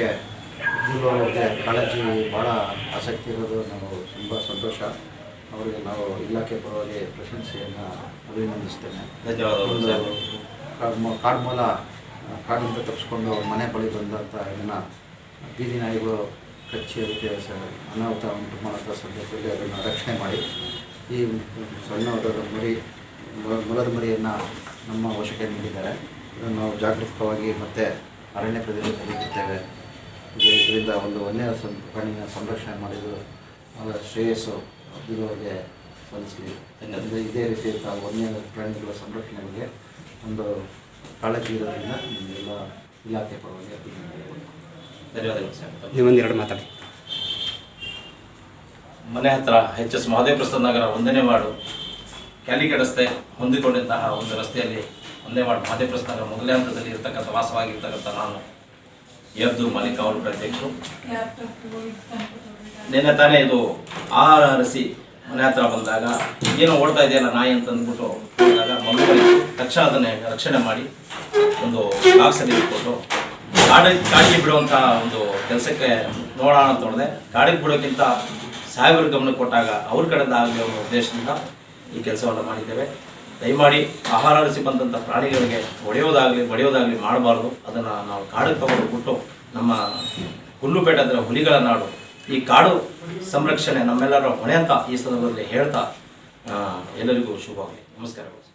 ಬಗ್ಗೆ ಅವ್ರಿಗೆ ಕಾಳಜಿ ಭಾಳ ಆಸಕ್ತಿ ಇರೋದು ನಾವು ತುಂಬ ಸಂತೋಷ. ಅವರಿಗೆ ನಾವು ಇಲಾಖೆ ಪರವಾಗಿ ಪ್ರಶಂಸೆಯನ್ನು ಅಭಿನಂದಿಸ್ತೇನೆ. ಧನ್ಯವಾದಗಳು. ಕಾಡ್ಮೂಲ ಕಾಡಿಂದ ತಪ್ಪಿಸ್ಕೊಂಡು ಮನೆ ಬಳಿ ಬಂದಂಥ ಇದನ್ನು ಬೀದಿ ನಾಯಿಗಳು ಕಚ್ಚಿ ಅದಕ್ಕೆ ಅನಾಹುತ ಉಂಟು ಮಾಡೋಂಥ ಸಂದರ್ಭದಲ್ಲಿ ಅದನ್ನು ರಕ್ಷಣೆ ಮಾಡಿ ಈ ಸಣ್ಣವಾದ ಮೊಲದ ಮರಿಯನ್ನು ನಮ್ಮ ವಶಕ್ಕೆ ನೀಡಿದ್ದಾರೆ. ಇದನ್ನು ನಾವು ಜಾಗೃತವಾಗಿ ಮತ್ತು ಅರಣ್ಯ ಪ್ರದೇಶದಲ್ಲಿ ಇರ್ತೇವೆ. ಇದರಿಂದ ಒಂದು ವನ್ಯ ಪ್ರಾಣಿಯ ಸಂರಕ್ಷಣೆ ಮಾಡಿದ್ದು ಶ್ರೇಯಸ್ಸು ಅಭಿವೃದ್ಧಿಗೆ ಸಲ್ಲಿಸಲಿ. ಇದೇ ರೀತಿ ವನ್ಯ ಪ್ರಾಣಿಗಳ ಸಂರಕ್ಷಣೆ ಬಗ್ಗೆ ಒಂದು ಕಾಳಜಿ ಇರೋದ್ರಿಂದ ಎಲ್ಲ ಇಲಾಖೆ ಪರವಾಗಿ ಧನ್ಯವಾದಗಳು ಸರ್. ನೀವೊಂದೆರಡು ಮಾತಾಡಿ. ಮನೆ ಹತ್ತಿರ HS ಮಹದೇವ ಪ್ರಸಾದ್ ನಗರ 1ನೇ ವಾರ್ಡು ಕ್ಯಾಲಿಕಟ್ ರಸ್ತೆ ಹೊಂದಿಕೊಂಡಂತಹ ಒಂದು ರಸ್ತೆಯಲ್ಲಿ 1ನೇ ವಾರ್ಡ್ ಮಹದೇವ ಪ್ರಸಾದ್ ನಗರ 1ನೇ ಹಂತದಲ್ಲಿ ಇರ್ತಕ್ಕಂಥ ವಾಸವಾಗಿರ್ತಕ್ಕಂಥ ನಾನು ಎದ್ದು ಮಲಿಕ್ ಅವರು ಅಧ್ಯಕ್ಷರು. ನಿನ್ನೆ ತಾನೇ ಇದು ಆಹಾರ ಅರಸಿ ಮನೆ ಹತ್ರ ಬಂದಾಗ ಏನೋ ಓಡ್ತಾ ಇದೆಯಲ್ಲ ನಾಯಿ ಅಂತ ಅಂದ್ಬಿಟ್ಟು ಹೋದಾಗ ಮಗುವಲ್ಲಿ ತಕ್ಷಣ ಅದನ್ನೇ ರಕ್ಷಣೆ ಮಾಡಿ ಒಂದು ಬಾಕ್ಸಲ್ಲಿ ಇಟ್ಕೊಂಡು ಕಾಡಿಗೆ ಬಿಡುವಂಥ ಒಂದು ಕೆಲಸಕ್ಕೆ ನೋಡೋಣ ಅಂತ ನೋಡಿದೆ. ಕಾಡಿಗೆ ಬಿಡೋಕ್ಕಿಂತ ಸಾಹೇಬರ ಗಮನ ಕೊಟ್ಟಾಗ ಅವ್ರ ಕಡೆಯಿಂದ ಆಗಲಿ ಅನ್ನೋ ಉದ್ದೇಶದಿಂದ ಈ ಕೆಲಸವನ್ನು ಮಾಡಿದ್ದೇವೆ. ದಯಮಾಡಿ ಆಹಾರ ಅರಸಿ ಬಂದಂಥ ಪ್ರಾಣಿಗಳಿಗೆ ಬಡಿಯೋದಾಗಲಿ ಮಾಡಬಾರ್ದು. ಅದನ್ನು ನಾವು ಕಾಡಿಗೆ ತಗೊಂಡು ಬಿಟ್ಟು ನಮ್ಮ ಹುಲ್ಲುಪೇಟೆ ಅಂದರೆ ಹುಲಿಗಳ ನಾಡು, ಈ ಕಾಡು ಸಂರಕ್ಷಣೆ ನಮ್ಮೆಲ್ಲರ ಹೊಣೆ ಅಂತ ಈ ಸಂದರ್ಭದಲ್ಲಿ ಹೇಳ್ತಾ ಎಲ್ಲರಿಗೂ ಶುಭವಾಗಲಿ. ನಮಸ್ಕಾರಗಳು.